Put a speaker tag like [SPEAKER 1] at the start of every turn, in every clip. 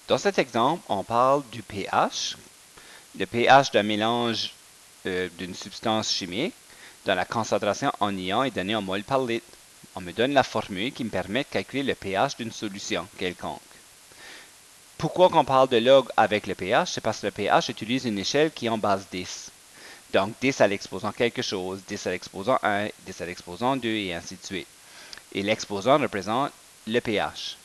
[SPEAKER 1] Dans cet exemple, on parle du pH. Le pH d'un mélange d'une substance chimique dont la concentration en ion est donnée en mol par litre. On me donne la formule qui me permet de calculer le pH d'une solution quelconque. Pourquoi on parle de log avec le pH? C'est parce que le pH utilise une échelle qui est en base 10. Donc 10 à l'exposant quelque chose, 10 à l'exposant 1, 10 à l'exposant 2 et ainsi de suite. Et l'exposant représente le pH.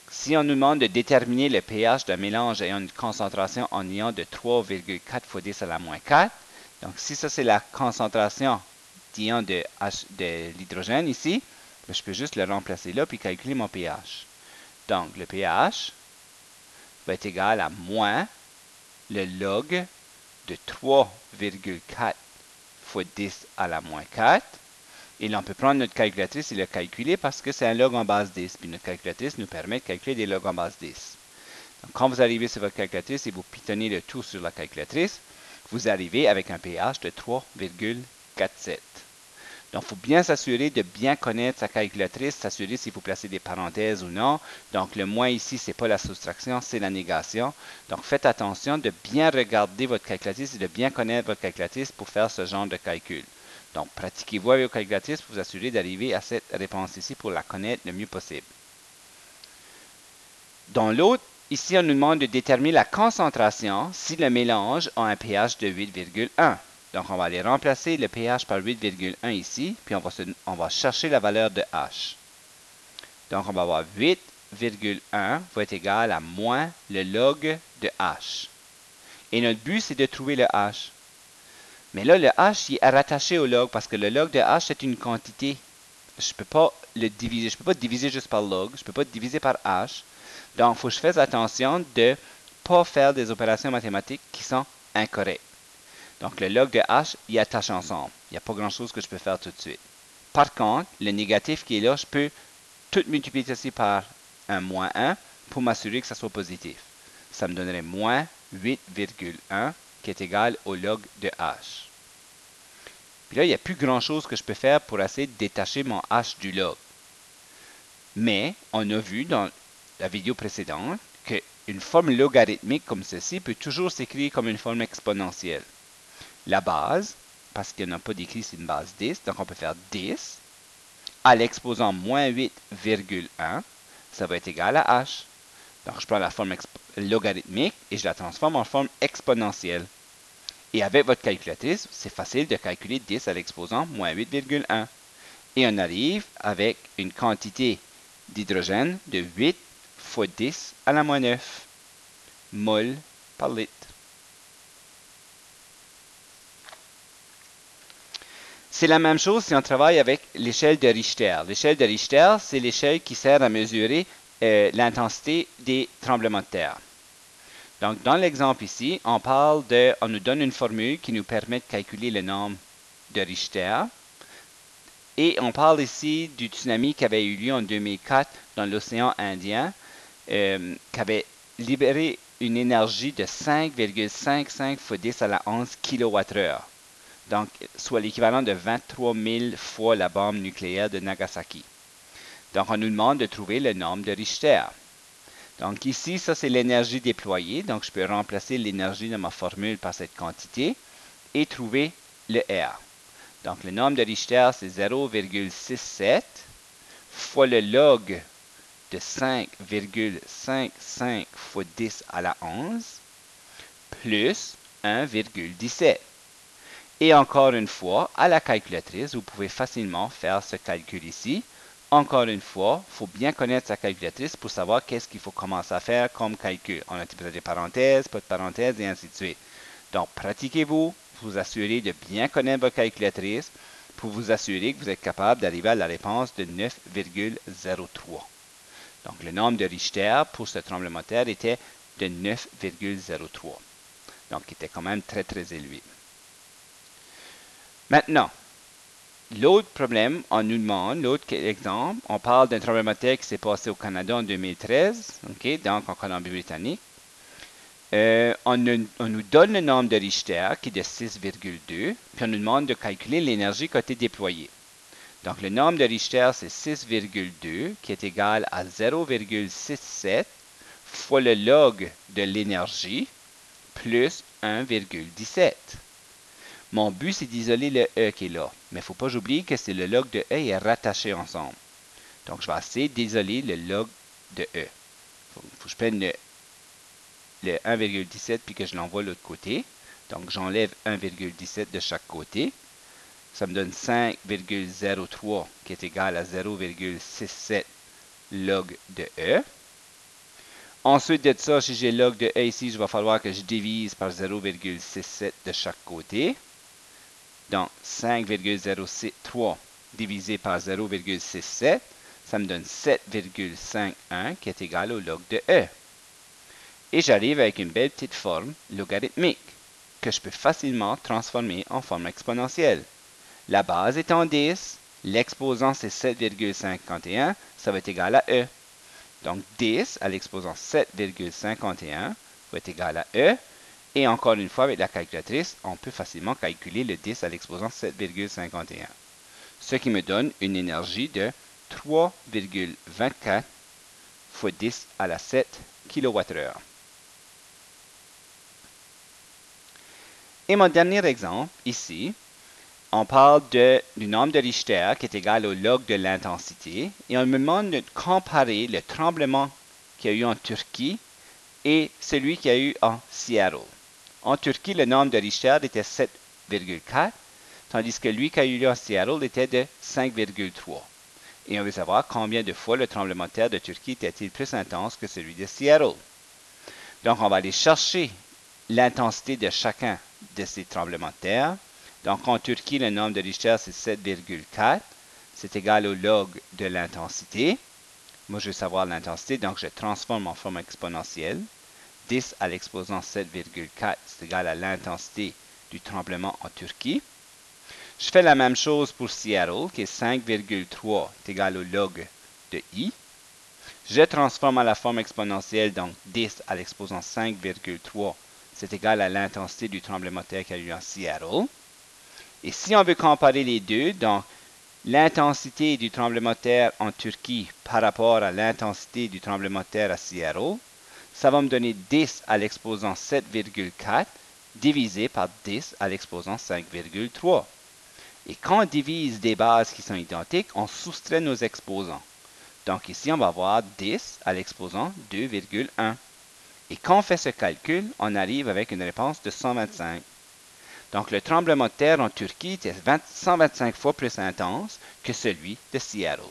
[SPEAKER 1] Si on nous demande de déterminer le pH d'un mélange ayant une concentration en ion de 3,4 fois 10 à la moins 4, donc si ça c'est la concentration d'ion de l'hydrogène ici, je peux juste le remplacer là puis calculer mon pH. Donc le pH va être égal à moins le log de 3,4 fois 10 à la moins 4. Et là, on peut prendre notre calculatrice et le calculer parce que c'est un log en base 10. Puis notre calculatrice nous permet de calculer des logs en base 10. Donc, quand vous arrivez sur votre calculatrice et vous pitonnez le tout sur la calculatrice, vous arrivez avec un pH de 3,47. Donc, il faut bien s'assurer de bien connaître sa calculatrice, s'assurer s'il faut placer des parenthèses ou non. Donc, le moins ici, ce n'est pas la soustraction, c'est la négation. Donc, faites attention de bien regarder votre calculatrice et de bien connaître votre calculatrice pour faire ce genre de calcul. Donc, pratiquez-vous avec votre calculatrice pour vous assurer d'arriver à cette réponse ici pour la connaître le mieux possible. Dans l'autre, ici, on nous demande de déterminer la concentration si le mélange a un pH de 8,1. Donc, on va aller remplacer le pH par 8,1 ici, puis on va chercher la valeur de H. Donc, on va avoir 8,1 va être égal à moins le log de H. Et notre but, c'est de trouver le H. Mais là, le H il est rattaché au log parce que le log de H, c'est une quantité. Je ne peux pas le diviser. Je ne peux pas diviser juste par log. Je ne peux pas diviser par H. Donc, il faut que je fasse attention de ne pas faire des opérations mathématiques qui sont incorrectes. Donc, le log de H, il attache ensemble. Il n'y a pas grand-chose que je peux faire tout de suite. Par contre, le négatif qui est là, je peux tout multiplier ici par un moins 1 pour m'assurer que ça soit positif. Ça me donnerait moins 8,1 qui est égal au log de H. Puis là, il n'y a plus grand-chose que je peux faire pour essayer de détacher mon H du log. Mais on a vu dans la vidéo précédente qu'une forme logarithmique comme ceci peut toujours s'écrire comme une forme exponentielle. La base, parce qu'il n'y en a pas d'écrit, c'est une base 10, donc on peut faire 10 à l'exposant moins 8,1, ça va être égal à h. Donc je prends la forme logarithmique et je la transforme en forme exponentielle. Et avec votre calculatrice, c'est facile de calculer 10 à l'exposant moins 8,1. Et on arrive avec une quantité d'hydrogène de 8 fois 10 à la moins 9 mol par litre. C'est la même chose si on travaille avec l'échelle de Richter. L'échelle de Richter, c'est l'échelle qui sert à mesurer l'intensité des tremblements de terre. Donc, dans l'exemple ici, on nous donne une formule qui nous permet de calculer le nombre de Richter. Et on parle ici du tsunami qui avait eu lieu en 2004 dans l'océan Indien, qui avait libéré une énergie de 5,55 fois 10 à la 11 kWh. Donc, soit l'équivalent de 23 000 fois la bombe nucléaire de Nagasaki. Donc, on nous demande de trouver le nombre de Richter. Donc, ici, ça, c'est l'énergie déployée. Donc, je peux remplacer l'énergie de ma formule par cette quantité et trouver le R. Donc, le nombre de Richter, c'est 0,67 fois le log de 5,55 fois 10 à la 11 plus 1,17. Et encore une fois, à la calculatrice, vous pouvez facilement faire ce calcul ici. Encore une fois, il faut bien connaître sa calculatrice pour savoir qu'est-ce qu'il faut commencer à faire comme calcul. On a peut-être des parenthèses, pas de parenthèses, et ainsi de suite. Donc, pratiquez-vous, vous assurez de bien connaître votre calculatrice pour vous assurer que vous êtes capable d'arriver à la réponse de 9,03. Donc, le nombre de Richter pour ce tremblement de terre était de 9,03. Donc, il était quand même très, très élevé. Maintenant, l'autre problème, on nous demande, l'autre exemple, on parle d'un tremblement de terre qui s'est passé au Canada en 2013, donc en Colombie-Britannique. On nous donne le nombre de Richter qui est de 6,2, puis on nous demande de calculer l'énergie qui a été déployée. Donc le nombre de Richter, c'est 6,2, qui est égal à 0,67 fois le log de l'énergie plus 1,17. Mon but, c'est d'isoler le E qui est là. Mais il ne faut pas oublier que c'est le log de E est rattaché ensemble. Donc, je vais essayer d'isoler le log de E. Il faut que je prenne le 1,17 puis que je l'envoie de l'autre côté. Donc, j'enlève 1,17 de chaque côté. Ça me donne 5,03 qui est égal à 0,67 log de E. Ensuite de ça, si j'ai log de E ici, il va falloir que je divise par 0,67 de chaque côté. Donc, 5,03 divisé par 0,67, ça me donne 7,51 qui est égal au log de E. Et j'arrive avec une belle petite forme logarithmique que je peux facilement transformer en forme exponentielle. La base étant 10, l'exposant c'est 7,51, ça va être égal à E. Donc 10 à l'exposant 7,51 va être égal à E. Et encore une fois, avec la calculatrice, on peut facilement calculer le 10 à l'exposant 7,51. Ce qui me donne une énergie de 3,24 fois 10 à la 7 kWh. Et mon dernier exemple, ici, on parle du nombre de Richter qui est égal au log de l'intensité et on me demande de comparer le tremblement qu'il y a eu en Turquie et celui qu'il y a eu en Seattle. En Turquie, le nombre de Richter était 7,4, tandis que lui qui a eu lieu en Seattle était de 5,3. Et on veut savoir combien de fois le tremblement de terre de Turquie était-il plus intense que celui de Seattle. Donc, on va aller chercher l'intensité de chacun de ces tremblements de terre. Donc, en Turquie, le nombre de Richter, c'est 7,4. C'est égal au log de l'intensité. Moi, je veux savoir l'intensité, donc je transforme en forme exponentielle. 10 à l'exposant 7,4, c'est égal à l'intensité du tremblement en Turquie. Je fais la même chose pour Seattle, qui est 5,3, est égal au log de I. Je transforme à la forme exponentielle, donc 10 à l'exposant 5,3, c'est égal à l'intensité du tremblement de terre qui a eu en Seattle. Et si on veut comparer les deux, donc l'intensité du tremblement de terre en Turquie par rapport à l'intensité du tremblement de terre à Seattle, ça va me donner 10 à l'exposant 7,4 divisé par 10 à l'exposant 5,3. Et quand on divise des bases qui sont identiques, on soustrait nos exposants. Donc ici, on va avoir 10 à l'exposant 2,1. Et quand on fait ce calcul, on arrive avec une réponse de 125. Donc le tremblement de terre en Turquie était 125 fois plus intense que celui de Seattle.